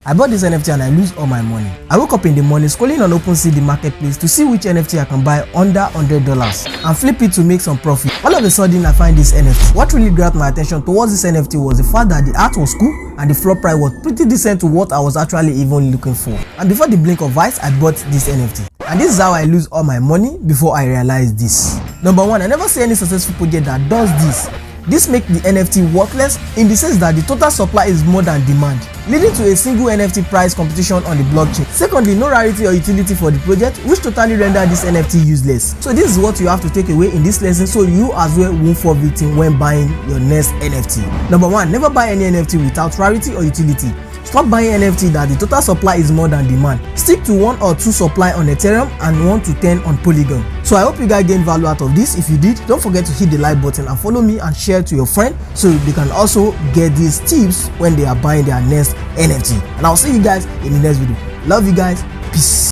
I bought this NFT and I lose all my money. I woke up in the morning scrolling on OpenSea the marketplace to see which NFT I can buy under $100 and flip it to make some profit. All of a sudden I find this NFT. What really grabbed my attention towards this NFT was the fact that the art was cool and the floor price was pretty decent to what I was actually even looking for. And before the blink of eyes, I bought this NFT. And this is how I lose all my money before I realized this. Number one, I never see any successful project that does this. This makes the NFT worthless in the sense that the total supply is more than demand, leading to a single NFT price competition on the blockchain. Secondly, no rarity or utility for the project, which totally render this NFT useless. So this is what you have to take away in this lesson so you as well won't fall victim when buying your next NFT. Number one, never buy any NFT without rarity or utility. Stop buying NFT that the total supply is more than demand. Stick to 1 or 2 supply on Ethereum and 1 to 10 on Polygon. So I hope you guys gained value out of this. If you did, don't forget to hit the like button and follow me and share to your friend so they can also get these tips when they are buying their next NFT. And I'll see you guys in the next video. Love you guys. Peace.